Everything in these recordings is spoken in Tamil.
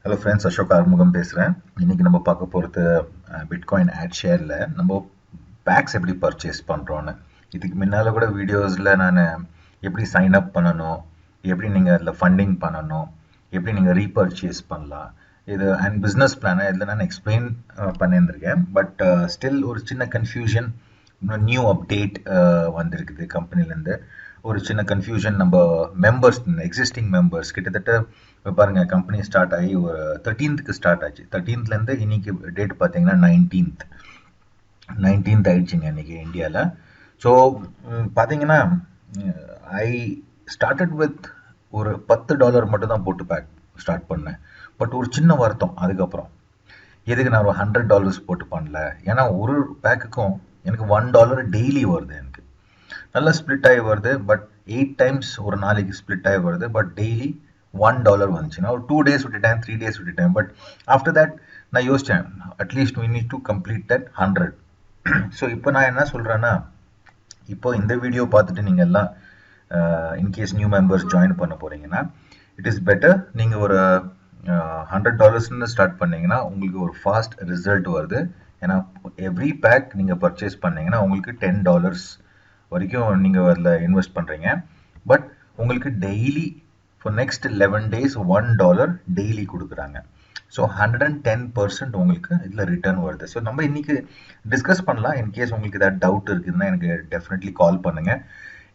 ஹலோ ஃப்ரெண்ட்ஸ், அசோக் ஆறுமுகம் பேசுகிறேன். இன்றைக்கி நம்ம பார்க்க போகிறது பிட்காயின் ஆட் ஷேரில் நம்ம பேக்ஸ் எப்படி பர்ச்சேஸ் பண்ணுறோன்னு. இதுக்கு முன்னால் கூட வீடியோஸில் நான் எப்படி சைன் அப் பண்ணணும், எப்படி நீங்கள் அதில் ஃபண்டிங் பண்ணணும், எப்படி நீங்கள் ரீபர்ச்சேஸ் பண்ணலாம், இது அண்ட் பிஸ்னஸ் பிளானை இதில் நான் எக்ஸ்பிளைன் பண்ணியிருந்திருக்கேன். பட் ஸ்டில் ஒரு சின்ன கன்ஃபியூஷன், நியூ அப்டேட் வந்திருக்குது கம்பெனிலேருந்து. ஒரு சின்ன கன்ஃபியூஷன் நம்ம மெம்பர்ஸ், எக்ஸிஸ்டிங் மெம்பர்ஸ் கிட்டத்தட்ட பாருங்கள், கம்பெனி ஸ்டார்ட் ஆகி ஒரு 13th ஸ்டார்ட் ஆச்சு. 13th இன்னைக்கு டேட் பார்த்தீங்கன்னா 19th ஆயிடுச்சுங்க இன்னைக்கு இந்தியாவில். ஸோ பார்த்தீங்கன்னா ஐ ஸ்டார்டட் வித் ஒரு $10 மட்டும் தான் போட்டு பேக் ஸ்டார்ட் பண்ணேன். பட் ஒரு சின்ன வருத்தம் அதுக்கப்புறம், எதுக்கு நான் ஒரு $100 போட்டு பண்ணல. ஏன்னா ஒரு பேக்குக்கும் எனக்கு $1 டெய்லி வருது. எனக்கு நல்லா ஸ்ப்ளிட் ஆகி வருது. பட் 8 டைம்ஸ் ஒரு நாளைக்கு ஸ்ப்ளிட் ஆகி வருது. பட் டெய்லி $1 வந்துச்சு. நான் ஒரு 2 days விட்டுட்டேன், 3 days விட்டுட்டேன். பட் ஆஃப்டர் தட் நான் யோசித்தேன், at least we need to complete that 100. So இப்போ நான் என்ன சொல்கிறேன்னா, இப்போ இந்த வீடியோ பார்த்துட்டு நீங்கள் எல்லாம் இன்கேஸ் நியூ மெம்பர்ஸ் ஜாயின் பண்ண போகிறீங்கன்னா, இட் இஸ் பெட்டர் நீங்கள் ஒரு $100 ஸ்டார்ட் பண்ணீங்கன்னா உங்களுக்கு ஒரு ஃபாஸ்ட் ரிசல்ட் வருது. ஏன்னா எவ்ரி பேக் நீங்கள் பர்ச்சேஸ் பண்ணீங்கன்னா உங்களுக்கு $10 வரைக்கும் நீங்கள் அதில் இன்வெஸ்ட் பண்ணுறீங்க. பட் உங்களுக்கு daily for next 11 days $1 daily கொடுக்குறாங்க. ஸோ 110% உங்களுக்கு இதில் ரிட்டர்ன் வருது. ஸோ நம்ம இன்னைக்கு டிஸ்கஸ் பண்ணலாம். இன்கேஸ் உங்களுக்கு ஏதாவது டவுட் இருக்குதுன்னா எனக்கு டெஃபினெட்லி கால் பண்ணுங்கள்.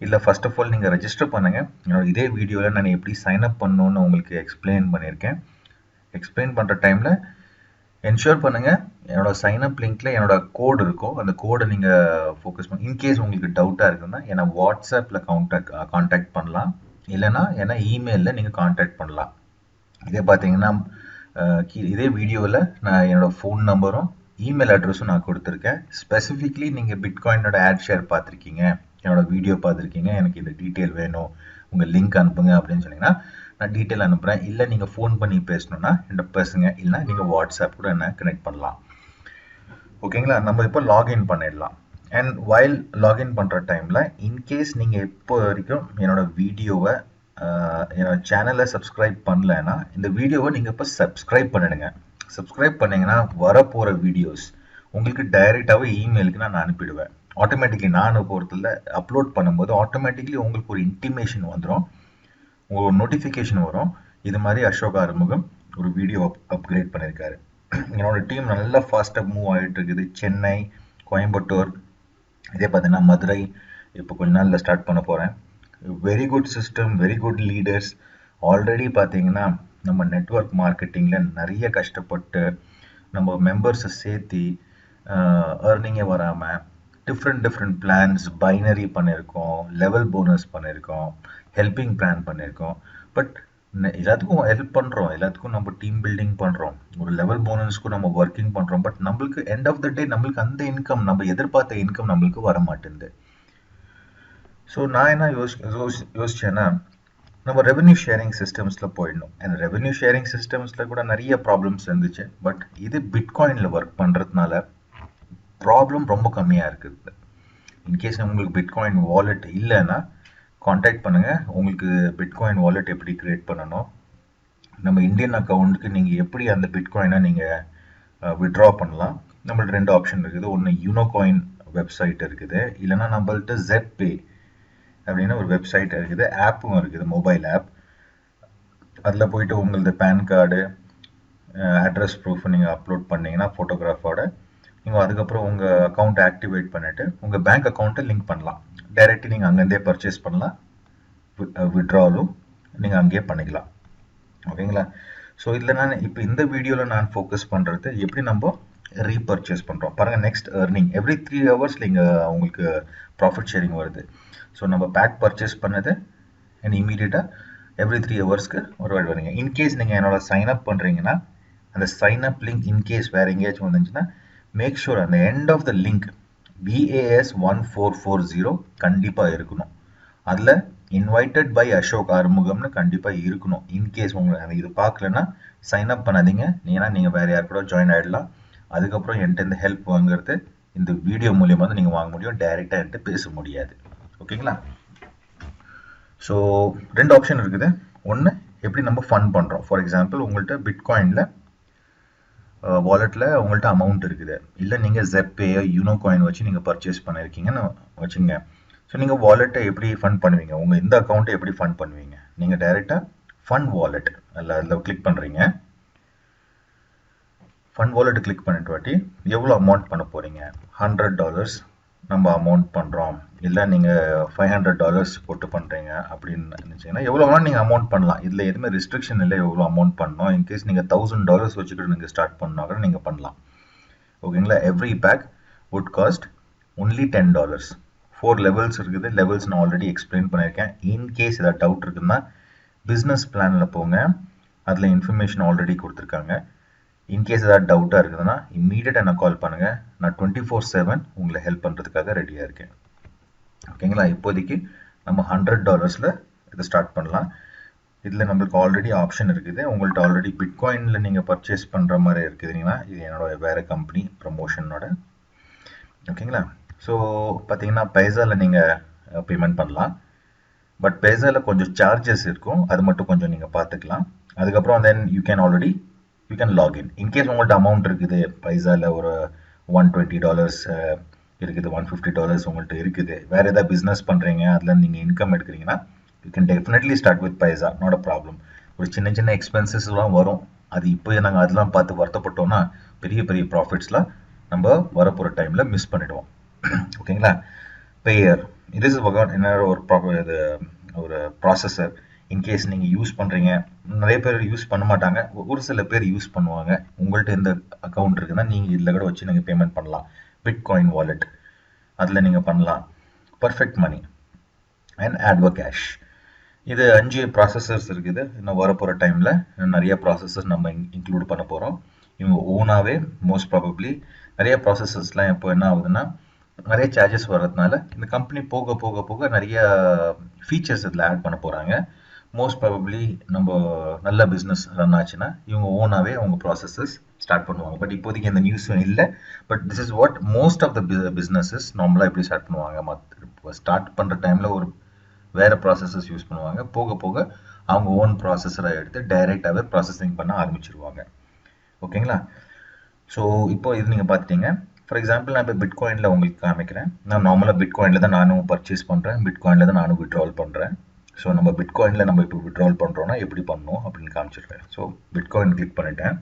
இல்லை ஃபர்ஸ்ட் ஆஃப் ஆல் நீங்கள் ரெஜிஸ்டர் பண்ணுங்கள். என்னோட இதே வீடியோவில் நான் எப்படி சைன் அப் பண்ணணுன்னு உங்களுக்கு எக்ஸ்பிளைன் பண்ணியிருக்கேன். எக்ஸ்பிளைன் பண்ணுற டைமில் என்ஷூர் பண்ணுங்கள் என்னோட சைன்அப் லிங்க்ல என்னோட கோடு இருக்கும். அந்த கோடை நீங்கள் ஃபோக்கஸ் பண்ணி, இன்கேஸ் உங்களுக்கு டவுட்டாக இருக்குன்னா ஏன்னா வாட்ஸ்அப்பில் கான்டாக்ட் பண்ணலாம், இல்லைனா ஏன்னா இமெயிலில் நீங்கள் கான்டாக்ட் பண்ணலாம். இதே பார்த்தீங்கன்னா இதே வீடியோவில் நான் என்னோட ஃபோன் நம்பரும் இமெயில் அட்ரஸும் நான் கொடுத்துருக்கேன். ஸ்பெசிஃபிக்லி நீங்கள் பிட்காயினோட ஆட் ஷேர் பார்த்துருக்கீங்க, என்னோட வீடியோ பார்த்துருக்கீங்க, எனக்கு இந்த டீட்டெயில் வேணும், உங்கள் லிங்க் அனுப்புங்க அப்படின்னு சொன்னீங்கன்னா நான் டீட்டெயில் அனுப்புகிறேன். இல்லை நீங்கள் ஃபோன் பண்ணி பேசணுன்னா என்கிட்ட பேசுங்க, இல்லைனா நீங்கள் வாட்ஸ்அப் கூட என்ன கனெக்ட் பண்ணலாம். ஓகேங்களா? நம்ம இப்போ லாகின் பண்ணிடலாம். அண்ட் வைல் லாகின் பண்ணுற டைமில் இன்கேஸ் நீங்கள் இப்போ வரைக்கும் என்னோட வீடியோவை என்னோட சேனலை சப்ஸ்கிரைப் பண்ணலைன்னா இந்த வீடியோவை நீங்கள் இப்போ சப்ஸ்கிரைப் பண்ணிடுங்க. சப்ஸ்கிரைப் பண்ணிங்கன்னா வரப்போகிற வீடியோஸ் உங்களுக்கு டைரெக்டாகவே இமெயிலுக்கு நான் அனுப்பிடுவேன். ஆட்டோமேட்டிக்லி நான் பொறுத்தல அப்லோட் பண்ணும்போது ஆட்டோமேட்டிக்லி உங்களுக்கு ஒரு இன்டிமேஷன் வந்துடும், உங்களுக்கு ஒரு நோட்டிஃபிகேஷன் வரும். இது மாதிரி அசோக் ஆறுமுகம் ஒரு வீடியோ அப்கிரேட் பண்ணியிருக்காரு. என்னோட டீம் நல்லா ஃபாஸ்ட்டாக மூவ் ஆகிட்டு இருக்குது. சென்னை, கோயம்புத்தூர், இதே பார்த்தீங்கன்னா மதுரை இப்போ கொஞ்ச நாளில் ஸ்டார்ட் பண்ண போகிறேன். Very good system, very good leaders. Already பார்த்தீங்கன்னா நம்ம நெட்வொர்க் மார்க்கெட்டிங்கில் நிறைய கஷ்டப்பட்டு நம்ம மெம்பர்ஸை சேர்த்தி ஏர்னிங்கே வராமல் டிஃப்ரெண்ட் பிளான்ஸ் பைனரி பண்ணியிருக்கோம், லெவல் போனஸ் பண்ணியிருக்கோம், ஹெல்பிங் பிளான் பண்ணியிருக்கோம். பட் எல்லாத்துக்கும் ஹெல்ப் பண்ணுறோம், எல்லாத்துக்கும் நம்ம டீம் பில்டிங் பண்ணுறோம், ஒரு லெவல் போனஸ்க்கும் நம்ம ஒர்க்கிங் பண்ணுறோம். பட் நம்மளுக்கு எண்ட் ஆஃப் த டே நம்மளுக்கு அந்த இன்கம், நம்ம எதிர்பார்த்த இன்கம் நம்மளுக்கு வர மாட்டேங்குது. ஸோ நான் என்ன யோசிச்சேன்னா நம்ம ரெவென்யூ ஷேரிங் சிஸ்டம்ஸில் போயிடணும். அந்த ரெவென்யூ ஷேரிங் சிஸ்டம்ஸில் கூட நிறைய ப்ராப்ளம்ஸ் இருந்துச்சு. பட் இது பிட்காயினில் ஒர்க் பண்ணுறதுனால ப்ராப்ளம் ரொம்ப கம்மியாக இருக்குது. இன்கேஸ் உங்களுக்கு பிட்காயின் வாலெட் இல்லைன்னா காண்டாக்ட் பண்ணுங்கள். உங்களுக்கு பிட்காயின் வாலெட் எப்படி க்ரியேட் பண்ணணும், நம்ம இந்தியன் அக்கௌண்ட்டுக்கு நீங்கள் எப்படி அந்த பிட்காயினை நீங்கள் விட்ரா பண்ணலாம். நம்மள்ட்ட 2 ஆப்ஷன் இருக்குது. ஒன்று யூனோகாயின் வெப்சைட் இருக்குது, இல்லைனா நம்மள்ட்ட ZPay அப்படின்னு ஒரு வெப்சைட் இருக்குது, ஆப்பும் இருக்குது, மொபைல் ஆப். அதில் போயிட்டு உங்களது பேன் கார்டு, அட்ரஸ் ப்ரூஃப் நீங்கள் அப்லோட் பண்ணிங்கன்னா ஃபோட்டோகிராஃபோட நீங்கள் அதுக்கப்புறம் உங்கள் அக்கௌண்ட்டை ஆக்டிவேட் பண்ணிவிட்டு உங்கள் பேங்க் அக்கௌண்ட்டை லிங்க் பண்ணலாம். டைரெக்டாக நீங்கள் அங்கேருந்தே பர்ச்சேஸ் பண்ணலாம், விட்ராலும் நீங்கள் அங்கேயே பண்ணிக்கலாம். ஓகேங்களா? ஸோ இதில் நான் இப்போ இந்த வீடியோவில் நான் ஃபோக்கஸ் பண்ணுறது எப்படி நம்ம ரீபர்ச்சேஸ் பண்ணுறோம். பாருங்கள், நெக்ஸ்ட் ஏர்னிங் எவ்ரி 3 hours நீங்கள் உங்களுக்கு ப்ராஃபிட் ஷேரிங் வருது. ஸோ நம்ம பேக் பர்ச்சேஸ் பண்ணது அண்ட் இமீடியட்டாக எவ்ரி 3 hours ஒரு வாட்டி வரீங்க. இன்கேஸ் நீங்கள் என்னோட சைன்அப் பண்ணுறீங்கன்னா அந்த சைன்அப் லிங்க் இன்கேஸ் வேறு எங்கேயாச்சும் வந்துச்சுன்னா மேக் ஷூர் அந்த end of the link BAS 1440 கண்டிப்பாக இருக்கணும். அதில் இன்வைட்டட் பை அசோக் ஆறுமுகம்னு கண்டிப்பாக இருக்கணும். இன்கேஸ் உங்களுக்கு இது பார்க்கலன்னா சைன்அப் பண்ணாதீங்க, ஏன்னா நீங்கள் வேறு யார் கூட ஜாயின் ஆகிடலாம். அதுக்கப்புறம் என்கிட்ட இந்த ஹெல்ப் வாங்குறது இந்த வீடியோ மூலியமாக தான் நீங்கள் வாங்க முடியும், டைரெக்டாக என்கிட்ட பேச முடியாது. ஓகேங்களா? ஸோ 2 ஆப்ஷன் இருக்குது. ஒன்று எப்படி நம்ம ஃபண்ட் பண்ணுறோம். ஃபார் எக்ஸாம்பிள் உங்கள்கிட்ட பிட்காயினில் வாலெட்டில் உங்கள்கிட்ட அமௌண்ட் இருக்குது, இல்லை நீங்கள் ஜெப்பே யூனோ காயின் வச்சு நீங்கள் பர்ச்சேஸ் பண்ணியிருக்கீங்கன்னு வச்சுங்க. ஸோ நீங்கள் வாலெட்டை எப்படி ஃபண்ட் பண்ணுவீங்க, உங்கள் இந்த அக்கௌண்ட்டை எப்படி ஃபண்ட் பண்ணுவீங்க, நீங்கள் டைரெக்டாக ஃபண்ட் வாலெட் அதில் கிளிக் பண்ணுறீங்க. ஃபண்ட் வாலெட் கிளிக் பண்ணிட்டு வாட்டி எவ்வளோ அமௌண்ட் பண்ண போகிறீங்க, $100 நம்ம அமௌண்ட் பண்ணுறோம், இல்லை நீங்கள் $500 போட்டு பண்ணுறீங்க அப்படின்னு நினச்சிங்கன்னா எவ்வளோ வேணால் நீங்கள் அமௌண்ட் பண்ணலாம். இதில் எதுவுமே ரெஸ்ட்ரிக்ஷன் இல்லை எவ்வளோ அமௌண்ட் பண்ணணும். இன்கேஸ் நீங்கள் $1000 வச்சுக்கிட்டு நீங்கள் ஸ்டார்ட் பண்ணால் கூட நீங்கள் பண்ணலாம். ஓகேங்களா. Every pack would cost only $10. 4 levels இருக்குது. லெவல்ஸ் நான் ஆல்ரெடி எக்ஸ்பிளைன் பண்ணியிருக்கேன். இன்கேஸ் ஏதாவது டவுட் இருக்குதுன்னா பிஸ்னஸ் பிளானில் போங்க, அதில் இன்ஃபர்மேஷன் ஆல்ரெடி கொடுத்துருக்காங்க. இன்கேஸ் ஏதாவது டவுட்டாக இருக்குதுன்னா இம்மீடியட்டாக என்ன கால் பண்ணுங்கள். நான் 24/7 உங்களை ஹெல்ப் பண்ணுறதுக்காக ரெடியாக இருக்கேன். ஓகேங்களா. இப்போதைக்கு நம்ம $100 இதை ஸ்டார்ட் பண்ணலாம். இதில் நம்மளுக்கு ஆல்ரெடி ஆப்ஷன் இருக்குது. உங்கள்கிட்ட ஆல்ரெடி பிட்காயினில் நீங்கள் பர்ச்சேஸ் பண்ணுற மாதிரி இருக்குதுங்கன்னா இது என்னோட வேறு கம்பெனி ப்ரமோஷனோட. ஓகேங்களா. ஸோ பார்த்தீங்கன்னா பைசாவில் நீங்கள் பேமெண்ட் பண்ணலாம். பட் பைசாவில் கொஞ்சம் சார்ஜஸ் இருக்கும், அது மட்டும் கொஞ்சம் நீங்கள் பார்த்துக்கலாம். அதுக்கப்புறம் then you can login. In case உங்கள்கிட்ட அமௌண்ட் இருக்குது பைசாவில் ஒரு $120 இருக்குது, $150 உங்கள்கிட்ட இருக்குது, வேறு ஏதாவது பிஸ்னஸ் பண்ணுறீங்க, அதில் நீங்கள் இன்கம் எடுக்கிறீங்கன்னா you can definitely start with paisa, not a problem. ஒரு சின்ன சின்ன எக்ஸ்பென்சஸ்லாம் வரும், அது இப்போ நாங்கள் அதெல்லாம் பார்த்து வருத்தப்பட்டோம்னா பெரிய பெரிய ப்ராஃபிட்ஸ்லாம் நம்ம வரப்போகிற டைமில் மிஸ் பண்ணிவிடுவோம். ஓகேங்களா. பேயர் இது என்ன ஒரு ப்ராசஸர். இன்கேஸ் நீங்கள் யூஸ் பண்ணுறீங்க, நிறைய பேர் யூஸ் பண்ண மாட்டாங்க, ஒரு சில பேர் யூஸ் பண்ணுவாங்க. உங்கள்கிட்ட எந்த அக்கௌண்ட் இருக்குன்னா நீங்கள் இதில் கூட வச்சு நீங்கள் பேமெண்ட் பண்ணலாம். பிட்காயின் வாலெட் அதில் நீங்கள் பண்ணலாம். பர்ஃபெக்ட் மணி அண்ட் ஆட்வகேஷ், இது 5 ப்ராசஸர்ஸ் இருக்குது. இன்னும் வரப்போகிற டைமில் நிறைய ப்ராசஸர்ஸ் நம்ம இன்க்ளூட் பண்ண போகிறோம். இவங்க ஓனாகவே மோஸ்ட் ப்ராபப்ளி நிறைய ப்ராசஸர்ஸ்லாம் இப்போ என்ன ஆகுதுன்னா நிறைய சார்ஜஸ் வர்றதுனால இந்த கம்பெனி போக போக போக நிறைய ஃபீச்சர்ஸ் இதில் ஆட் பண்ண போகிறாங்க. மோஸ்ட் ப்ராபப்ளி நம்ம நல்ல பிஸ்னஸ் ரன் ஆச்சுன்னா இவங்க ஓனாகவே அவங்க ப்ராசஸஸ் ஸ்டார்ட் பண்ணுவாங்க. பட் இப்போதைக்கு இந்த நியூஸும் இல்லை. But this is what most of the businesses நார்மலாக எப்படி ஸ்டார்ட் பண்ணுவாங்க. ஸ்டார்ட் பண்ணுற டைமில் ஒரு வேறு ப்ராசஸஸ் யூஸ் பண்ணுவாங்க, போக போக அவங்க ஓன் ப்ராசஸரை எடுத்து டைரெக்டாகவே ப்ராசஸிங் பண்ண ஆரம்பிச்சிருவாங்க. ஓகேங்களா. ஸோ இப்போ இது நீங்கள் பார்த்துட்டீங்க. ஃபார் எக்ஸாம்பிள் நான் இப்போ பிட்காயினில் உங்களுக்கு காமிக்கிறேன். நான் நார்மலாக பிட்காயினில் தான் நானும் பர்ச்சேஸ் பண்ணுறேன், பிட்காயினில் தான் நானும் விட்ராவல் பண்ணுறேன். ஸோ நம்ம பிட்காயினில் நம்ம இப்போ விட்ராவல் பண்ணுறோன்னா எப்படி பண்ணணும் அப்படின்னு காமிச்சிருக்கேன். ஸோ பிட்காயின் கிளிக் பண்ணிட்டேன்.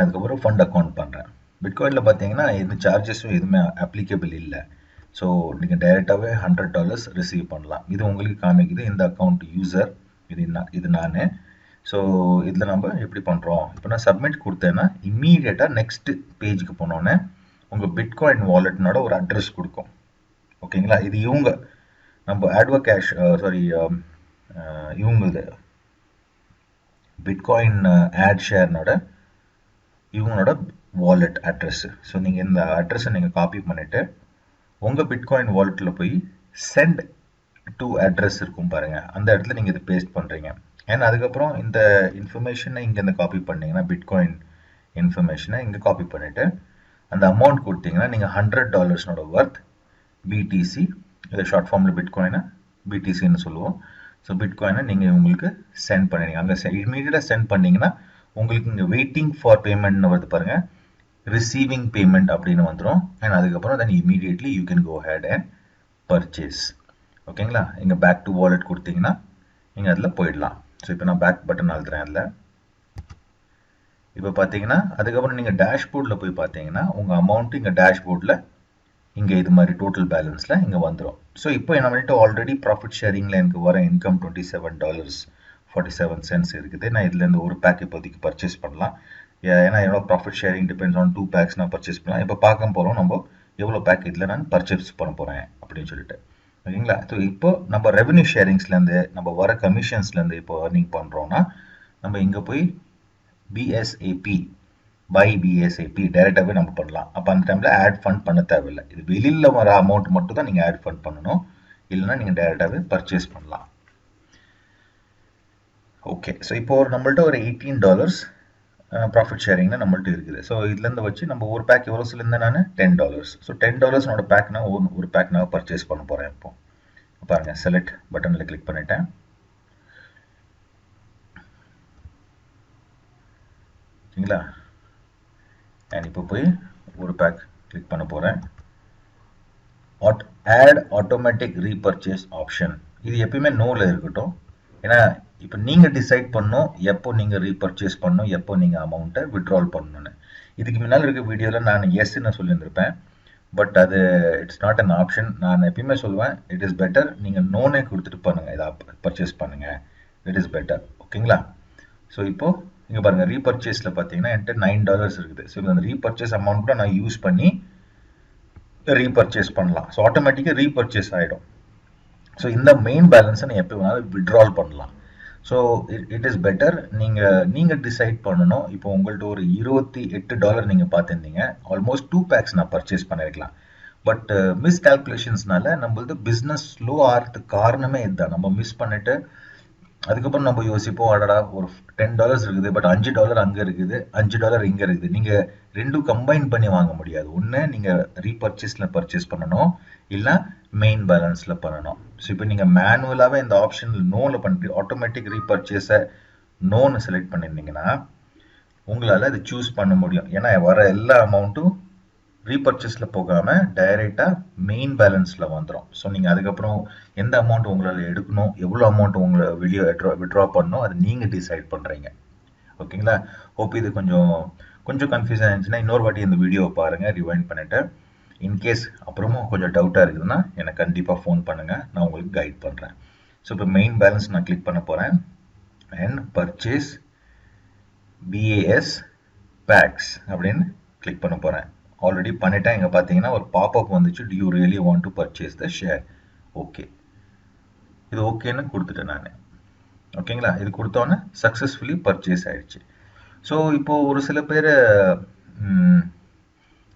அதுக்கப்புறம் ஃபண்ட் அக்கௌண்ட் பண்ணுறேன். பிட்காயினில் பார்த்தீங்கன்னா எந்த சார்ஜஸும் எதுவுமே அப்ளிகபிள் இல்லை. ஸோ நீங்கள் டைரெக்டாகவே $100 ரிசீவ் பண்ணலாம். இது உங்களுக்கு காமிக்குது இந்த அக்கௌண்ட் யூசர், இது நான். ஸோ இதில் நம்ம எப்படி பண்ணுறோம், இப்போ நான் சப்மிட் கொடுத்தேன்னா இம்மீடியட்டாக நெக்ஸ்ட் பேஜுக்கு போனோன்னே உங்கள் பிட்காயின் வாலெட்னோட ஒரு அட்ரஸ் கொடுக்கும். ஓகேங்களா. இது இவங்க நம்ம ஆட்வகேஷ் இவங்களது பிட்காயின் ஆட் ஷேர்னோட இவங்களோட வாலெட் அட்ரஸ். ஸோ நீங்கள் இந்த அட்ரஸை நீங்கள் காப்பி பண்ணிவிட்டு உங்கள் பிட்காயின் வாலெட்டில் போய் சென்ட் டு அட்ரஸ் இருக்கும் பாருங்கள், அந்த இடத்துல நீங்கள் இதை பேஸ்ட் பண்ணுறீங்க. அண்ட் அதுக்கப்புறம் இந்த இன்ஃபர்மேஷனை இங்கேருந்து காப்பி பண்ணிங்கன்னா பிட்காயின் இன்ஃபர்மேஷனை இங்கே காப்பி பண்ணிவிட்டு அந்த அமௌண்ட் கொடுத்தீங்கன்னா நீங்கள் $100 ஒர்த் பிடிசி, இதை ஷார்ட் ஃபார்மில் பிட்காயினை பிடிசின்னு சொல்லுவோம். ஸோ பிட்காயினை நீங்கள் உங்களுக்கு சென்ட் பண்ணிடுங்க. அங்கே இமீடியட்டாக சென்ட் பண்ணிங்கன்னா உங்களுக்கு இங்கே வெயிட்டிங் ஃபார் பேமெண்ட்னு வருது பாருங்கள், ரிசீவிங் பேமெண்ட் அப்படின்னு வந்துடும். அண்ட் அதுக்கப்புறம் then immediately you can go ahead and purchase. ஓகேங்களா. இங்கே பேக் டு வாலெட் கொடுத்தீங்கன்னா நீங்கள் அதில் போயிடலாம். ஸோ இப்போ நான் பேக் பட்டன் அழுத்துறேன். அதில் இப்போ பார்த்தீங்கன்னா அதுக்கப்புறம் நீங்கள் டேஷ்போர்டில் போய் பார்த்தீங்கன்னா உங்கள் அமௌண்ட்டு இங்கே டேஷ்போர்டில் இங்கே இது மாதிரி டோட்டல் பேலன்ஸில் இங்கே வந்துடும். ஸோ இப்போ நம்மள்கிட்ட ஆல்ரெடி ப்ராஃபிட் ஷேரிங்கில் எனக்கு வர இன்கம் $27.47 இருக்குது. நான் இதுலேருந்து ஒரு பேக் இப்போதைக்கு பர்ச்சேஸ் பண்ணலாம். ஏன்னா என்னோட profit sharing depends on 2 packs நான் பர்ச்சேஸ் பண்ணலாம். இப்போ பார்க்க போகிறோம் நம்ம எவ்வளோ பேக் இதில் நான் பர்ச்சேஸ் பண்ண போகிறேன் அப்படின்னு சொல்லிட்டு. ஓகேங்களா. ஸோ இப்போ நம்ம ரெவன்யூ ஷேரிங்ஸ்லேருந்து நம்ம வர கமிஷன்ஸ்லேருந்து இப்போ ஏர்னிங் பண்ணுறோன்னா நம்ம இங்கே போய் பிஎஸ்ஏபி பை பிஎஸ்ஏபி டைரெக்டாகவே நம்ம பண்ணலாம். அப்போ அந்த டைமில் ஆட் ஃபண்ட் பண்ண தேவையில்லை. இது வெளியில் வர அமௌண்ட் மட்டும் தான் நீங்கள் ஆட் ஃபண்ட் பண்ணணும், இல்லைன்னா நீங்கள் டைரெக்டாகவே பர்ச்சேஸ் பண்ணலாம். ஓகே. ஸோ இப்போ நம்மள்ட்ட ஒரு $18 ப்ராஃபிட் ஷேரிங்னா நம்மள்ட்ட இருக்குது. ஸோ இதுலேருந்து வச்சு நம்ம ஒரு பேக் எவ்வளோ சொல்லியிருந்தேன் நான் $10. ஸோ $10 பேக் நான் ஒரு பேக் நான் பர்ச்சேஸ் பண்ண போகிறேன் இப்போ. பாருங்க செலக்ட் பட்டனில் கிளிக் பண்ணிட்டேன். ஓகேங்களா? அண்ட் இப்போ போய் ஒரு பேக் கிளிக் பண்ண போகிறேன். ஆட் ஆட்டோமேட்டிக் ரீபர்ச்சேஸ் ஆப்ஷன், இது எப்பயுமே நோவில் இருக்கட்டும். ஏன்னா இப்போ நீங்கள் டிசைட் பண்ணணும் எப்போ நீங்கள் ரீபர்ச்சேஸ் பண்ணணும், எப்போ நீங்கள் அமௌண்ட்டை விட்ரால் பண்ணணும்னு. இதுக்கு முன்னால் இருக்க வீடியோவில் நான் எஸ்ன்னு சொல்லியிருந்திருப்பேன். பட் அது இட்ஸ் நாட் அன் ஆப்ஷன். நான் எப்பயுமே சொல்லுவேன் இட் இஸ் பெட்டர் நீங்கள் நோனே கொடுத்துட்டு பண்ணுங்கள், இதை பர்ச்சேஸ் பண்ணுங்கள், இட் இஸ் பெட்டர். ஓகேங்களா? ஸோ இப்போது இங்கே பாருங்கள் ரீபர்ச்சேஸில் பார்த்தீங்கன்னா என்கிட்ட $9 இருக்குது. ஸோ அந்த ரீபர்ச்சேஸ் அமௌண்ட் கூட நான் யூஸ் பண்ணி ரீபர்ச்சேஸ் பண்ணலாம். ஸோ ஆட்டோமேட்டிக்காக ரீபர்ச்சேஸ் ஆகிடும். ஸோ இந்த மெயின் பேலன்ஸை நான் எப்போ வேணாலும் விட்ரால் பண்ணலாம். ஸோ இட் இஸ் பெட்டர் நீங்கள் டிசைட் பண்ணணும். இப்போ உங்கள்கிட்ட ஒரு $28 நீங்கள் பார்த்துருந்தீங்க, ஆல்மோஸ்ட் 2 பேக்ஸ் நான் பர்ச்சேஸ் பண்ணியிருக்கலாம். பட் மிஸ்கால்குலேஷன்ஸ்னால நம்மளது பிஸ்னஸ் ஸ்லோ ஆகிறதுக்கு காரணமே இதுதான். நம்ம மிஸ் பண்ணிட்டு அதுக்கப்புறம் நம்ம யோசிப்போம், அடடா ஒரு $10 இருக்குது, பட் $5 அங்கே இருக்குது, $5 இங்கே இருக்குது. நீங்கள் ரெண்டும் கம்பைன் பண்ணி வாங்க முடியாது. ஒன்று நீங்கள் ரீபர்ச்சேஸில் பர்ச்சேஸ் பண்ணணும், இல்லை மெயின் பேலன்ஸில் பண்ணணும். ஸோ இப்போ நீங்கள் மேனுவலாகவே இந்த ஆப்ஷனில் நோவில் பண்ணிட்டு ஆட்டோமேட்டிக் ரீபர்ச்சேஸை நோன்னு செலக்ட் பண்ணியிருந்தீங்கன்னா உங்களால் அது சூஸ் பண்ண முடியும். ஏன்னா வர எல்லா அமௌண்ட்டும் ரீபர்ச்சேஸில் போகாமல் டைரெக்டாக மெயின் பேலன்ஸில் வந்துடும். ஸோ நீங்கள் அதுக்கப்புறம் எந்த அமௌண்ட் உங்களால் எடுக்கணும், எவ்வளோ அமௌண்ட் உங்களை வெளியே விட்ரா பண்ணணும், அது நீங்கள் டிசைட் பண்ணுறீங்க. ஓகேங்களா? ஹோப் இது கொஞ்சம் கன்ஃபியூஸ் ஆகிருந்துச்சுன்னா இன்னொரு வாட்டி இந்த வீடியோவை பாருங்கள், ரிவைண்ட் பண்ணிவிட்டு. இன்கேஸ் அப்புறமும் கொஞ்சம் டவுட்டாக இருக்குதுன்னா எனக்கு கண்டிப்பாக ஃபோன் பண்ணுங்கள், நான் உங்களுக்கு கைட் பண்ணுறேன். ஸோ இப்போ மெயின் பேலன்ஸ் நான் கிளிக் பண்ண போகிறேன் அண்ட் பர்ச்சேஸ் BAS பேக்ஸ் அப்படின்னு கிளிக் பண்ண போகிறேன். ஆல்ரெடி பண்ணிட்டேன். இங்கே பார்த்தீங்கன்னா ஒரு பாப்அப் வந்துச்சு, do you really want to purchase the share? Okay, இது ஓகேன்னு கொடுத்துட்டேன் நான். ஓகேங்களா? இது கொடுத்தோன்னே சக்ஸஸ்ஃபுல்லி பர்ச்சேஸ் ஆயிடுச்சு. ஸோ இப்போது ஒரு சில பேர்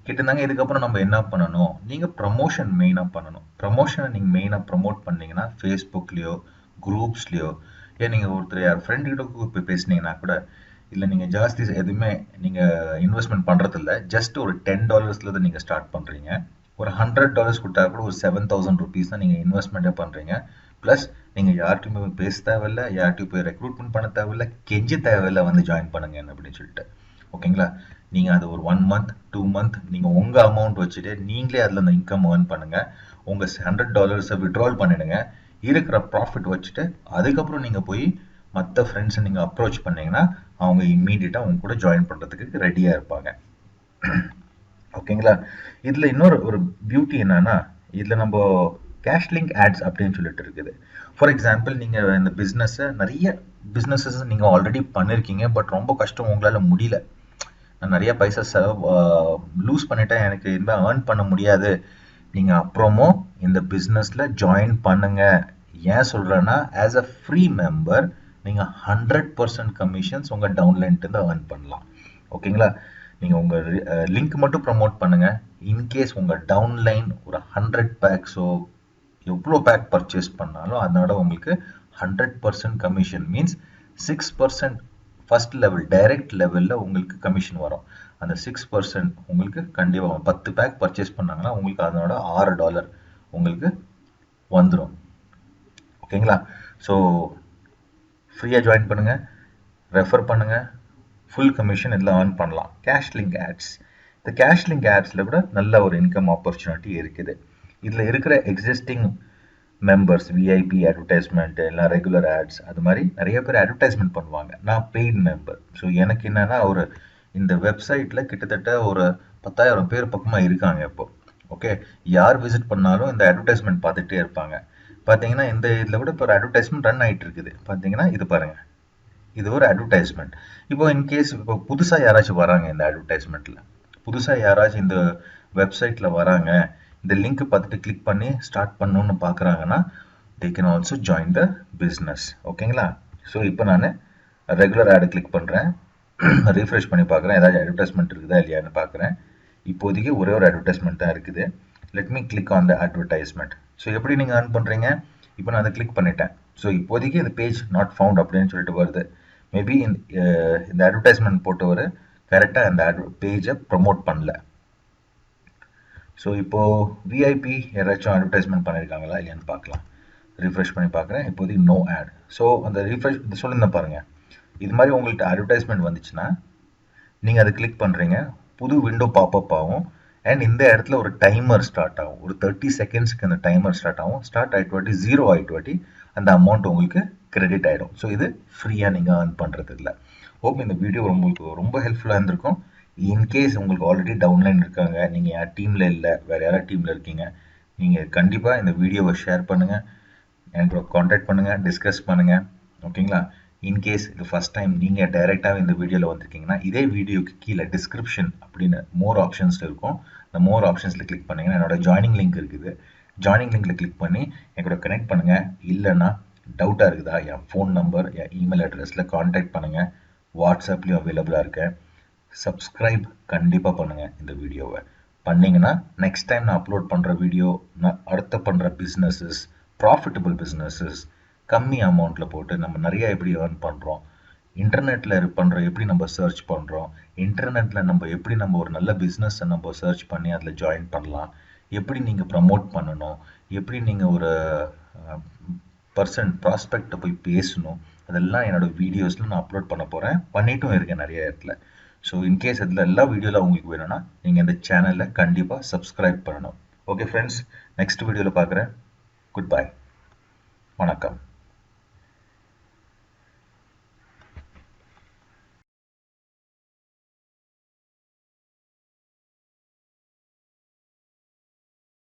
கேட்டிருந்தாங்க, இதுக்கப்புறம் நம்ம என்ன பண்ணணும்? நீங்கள் ப்ரமோஷன் மெயினாக பண்ணணும். ப்ரமோஷனை நீங்கள் மெயினாக ப்ரமோட் பண்ணிங்கன்னா ஃபேஸ்புக்லேயோ குரூப்ஸ்லேயோ, ஏன் நீங்கள் ஒருத்தர் யார் ஃப்ரெண்டுக்கிட்ட போய் பேசுனீங்கன்னா கூட, இல்லை நீங்கள் ஜாஸ்தி எதுவுமே நீங்கள் இன்வெஸ்ட்மெண்ட் பண்ணுறதில்ல, ஜஸ்ட் ஒரு $10 தான் நீங்கள் ஸ்டார்ட் பண்ணுறீங்க. ஒரு $100 கொடுத்தா கூட ஒரு 7,000 rupees தான் நீங்கள் இன்வெஸ்ட்மெண்ட்டே பண்ணுறீங்க. ப்ளஸ் நீங்கள் யார்கிட்டையுமே போய் பேச தேவையில்லை, யார்கிட்டையும் போய் ரெக்ரூட்மெண்ட் பண்ண தேவையில்லை, கெஞ்சி தேவையில்லை வந்து ஜாயின் பண்ணுங்க அப்படின்னு சொல்லிட்டு. ஓகேங்களா? நீங்கள் அது ஒரு 1 month 2 month நீங்கள் உங்கள் அமௌண்ட் வச்சுட்டு நீங்களே அதில் அந்த இன்கம் ஏர்ன் பண்ணுங்கள். உங்கள் $100 விட்ரால் பண்ணிடுங்க. இருக்கிற ப்ராஃபிட் வச்சுட்டு அதுக்கப்புறம் நீங்கள் போய் மற்ற ஃப்ரெண்ட்ஸை நீங்கள் அப்ரோச் பண்ணிங்கன்னா அவங்க இம்மீடியட்டாக அவங்க கூட ஜாயின் பண்ணுறதுக்கு ரெடியாக இருப்பாங்க. ஓகேங்களா? இதில் இன்னொரு பியூட்டி என்னன்னா, இதில் நம்ம கேஷ் லிங்க் ஆட்ஸ் அப்படின்னு சொல்லிட்டு இருக்குது. ஃபார் எக்ஸாம்பிள் நீங்கள் இந்த பிஸ்னஸை நிறைய பிஸ்னஸஸ் நீங்கள் ஆல்ரெடி பண்ணியிருக்கீங்க, பட் ரொம்ப கஷ்டம், உங்களால் முடியல, நான் நிறைய பைசா லூஸ் பண்ணிட்டேன், எனக்கு இனிமேல் ஏர்ன் பண்ண முடியாது. நீங்கள் அப்புறமும் இந்த பிஸ்னஸில் ஜாயின் பண்ணுங்க. ஏன் சொல்கிறேன்னா, ஆஸ் அ ஃப்ரீ மெம்பர் நீங்கள் 100% கமிஷன்ஸ் உங்கள் டவுன்லைன்ட்டு ஏர்ன் பண்ணலாம். ஓகேங்களா? நீங்கள் உங்கள் லிங்க் மட்டும் ப்ரமோட் பண்ணுங்கள். இன்கேஸ் உங்கள் டவுன்லைன் ஒரு 100 பேக்ஸோ எவ்வளோ பேக் பர்ச்சேஸ் பண்ணாலும் அதனோட உங்களுக்கு 100% commission means 6% first level direct லெவலில் உங்களுக்கு கமிஷன் வரும். அந்த 6% உங்களுக்கு கண்டிப்பாக 10 பேக் பர்ச்சேஸ் பண்ணாங்கன்னா உங்களுக்கு அதனோட $6 உங்களுக்கு வந்துடும். ஓகேங்களா? ஸோ ஃப்ரீயாக ஜாயின் பண்ணுங்கள், ரெஃபர் பண்ணுங்கள், ஃபுல் கமிஷன் இதில் ஏர்ன் பண்ணலாம். கேஷ் லிங்க் ஆட்ஸ், இந்த கேஷ் லிங்க் ஆட்ஸில் கூட நல்ல ஒரு இன்கம் ஆப்பர்ச்சுனிட்டி இருக்குது. இதில் இருக்கிற எக்ஸிஸ்டிங் மெம்பர்ஸ் விஐபி அட்வர்டைஸ்மெண்ட் எல்லாம் ரெகுலர் ஆட்ஸ், அது மாதிரி நிறைய பேர் அட்வர்டைஸ்மெண்ட் பண்ணுவாங்க. நான் பெய்ட் மெம்பர். ஸோ எனக்கு என்னென்னா இந்த வெப்சைட்டில் கிட்டத்தட்ட ஒரு 10,000 பேர் பக்கமாக இருக்காங்க இப்போ. ஓகே, யார் விசிட் பண்ணாலும் இந்த அட்வர்டைஸ்மெண்ட் பார்த்துட்டே இருப்பாங்க. பார்த்தீங்கன்னா இந்த இதில் கூட இப்போ ஒரு அட்வர்டைஸ்மெண்ட் ரன் ஆகிட்டு இருக்குது. பார்த்தீங்கன்னா இது பாருங்கள், இது ஒரு அட்வர்டைஸ்மெண்ட். இப்போ இன்கேஸ் இப்போ புதுசாக யாராச்சும் வராங்க, இந்த அட்வர்டைஸ்மெண்ட்டில் புதுசாக யாராச்சும் இந்த வெப்சைட்டில் வராங்க, இந்த லிங்க் பார்த்துட்டு கிளிக் பண்ணி ஸ்டார்ட் பண்ணணும்னு பார்க்குறாங்கன்னா they can also join the business. ஓகேங்களா? ஸோ இப்போ நான் ரெகுலர் ஆடு கிளிக் பண்ணுறேன், ரீஃப்ரெஷ் பண்ணி பார்க்குறேன், ஏதாச்சும் அட்வர்டைஸ்மெண்ட் இருக்குதா இல்லையான்னு பார்க்குறேன். இப்போதைக்கு ஒரே ஒரு அட்வர்டைஸ்மெண்ட் தான் இருக்குது. Let me click on the advertisement. So எப்படி நீங்கள் ஏர்ன் பண்ணுறீங்க? இப்போ நான் அதை கிளிக் பண்ணிட்டேன். ஸோ இப்போதைக்கு இந்த பேஜ் நாட் ஃபவுண்ட் அப்படின்னு சொல்லிட்டு வருது. மேபி இந்த அட்வர்டைஸ்மெண்ட் போட்டவர் கரெக்டாக அந்த பேஜை ப்ரமோட் பண்ணல. ஸோ இப்போது விஐபி யாராச்சும் அட்வர்டைஸ்மெண்ட் பண்ணியிருக்காங்களா இல்லையான்னு பார்க்கலாம். ரிஃப்ரெஷ் பண்ணி பார்க்குறேன். இப்போதைக்கு நோ ஆட். ஸோ அந்த ரிஃப்ரெஷ் சொல்லியிருந்தேன் பாருங்கள். இது மாதிரி உங்கள்கிட்ட அட்வர்டைஸ்மெண்ட் வந்துச்சுன்னா நீங்கள் அதை கிளிக் பண்ணுறீங்க, புது விண்டோ பாப்அப் ஆகும். அண்ட் இந்த இடத்துல ஒரு டைமர் ஸ்டார்ட் ஆகும். ஒரு 30 செகண்ட்ஸ்க்கு அந்த டைமர் ஸ்டார்ட் ஆகும். ஸ்டார்ட் ஆகிட்டு வாட்டி 0 ஆகிட்டு வாட்டி அந்த அமௌண்ட் உங்களுக்கு கிரெடிட் ஆகிடும். ஸோ இது ஃப்ரீயாக நீங்கள் ஏர்ன் பண்ணுறது இல்லை. ஹோப் இந்த வீடியோ உங்களுக்கு ரொம்ப ஹெல்ப்ஃபுல்லாக இருந்திருக்கும். இன்கேஸ் உங்களுக்கு ஆல்ரெடி டவுன்லைன் இருக்காங்க, நீங்கள் யார் டீமில் இல்லை, வேறு யாராவது டீமில் இருக்கீங்க, நீங்கள் கண்டிப்பாக இந்த வீடியோவை ஷேர் பண்ணுங்கள், எங்களோட காண்டாக்ட் பண்ணுங்கள், டிஸ்கஸ் பண்ணுங்கள். ஓகேங்களா? இன்கேஸ் இது ஃபஸ்ட் டைம் நீங்கள் டைரெக்டாக இந்த வீடியோவில் வந்திருக்கீங்கன்னா, இதே வீடியோக்கு கீழே டிஸ்கிரிப்ஷன் அப்படின்னு மோர் ஆப்ஷன்ஸ் இருக்கும். அந்த மோர் ஆப்ஷன்ஸில் கிளிக் பண்ணிங்கன்னா என்னோட ஜாயினிங் லிங்க் இருக்குது. ஜாயினிங் லிங்க்கில் கிளிக் பண்ணி எங்களோட கனெக்ட் பண்ணுங்கள். இல்லைன்னா டவுட்டாக இருக்குதா, என் ஃபோன் நம்பர், என் இமெயில் அட்ரஸில் காண்டாக்ட் பண்ணுங்கள். வாட்ஸ்அப்லேயும் அவைலபிளாக இருக்கேன். சப்ஸ்கிரைப் கண்டிப்பாக பண்ணுங்கள் இந்த வீடியோவை. பண்ணிங்கன்னா நெக்ஸ்ட் டைம் நான் அப்லோட் பண்ணுற வீடியோ, நான் அடுத்த பண்ணுற பிஸ்னஸஸ், ப்ராஃபிட்டபிள் பிஸ்னஸஸ், கம்மி அமௌண்ட்டில் போட்டு நம்ம நிறையா எப்படி ஏர்ன் பண்ணுறோம், இன்டர்நெட்டில் பண்ணுற எப்படி நம்ம சர்ச் பண்ணுறோம், இன்டர்நெட்டில் நம்ம எப்படி நம்ம ஒரு நல்ல பிஸ்னஸை நம்ம சர்ச் பண்ணி அதில் ஜாயின் பண்ணலாம், எப்படி நீங்கள் ப்ரமோட் பண்ணணும், எப்படி நீங்கள் ஒரு ப்ராஸ்பெக்டை போய் பேசணும், அதெல்லாம் என்னோடய வீடியோஸில் நான் அப்லோட் பண்ண போகிறேன். பண்ணிட்டும் இருக்கேன் நிறைய இடத்துல. ஸோ இன்கேஸ் அதில் எல்லா வீடியோவில் உங்களுக்கு வேணும்னா நீங்கள் இந்த சேனலை கண்டிப்பாக சப்ஸ்கிரைப் பண்ணணும். ஓகே ஃப்ரெண்ட்ஸ், நெக்ஸ்ட் வீடியோவில் பார்க்குறேன். Good bye. வணக்கம்.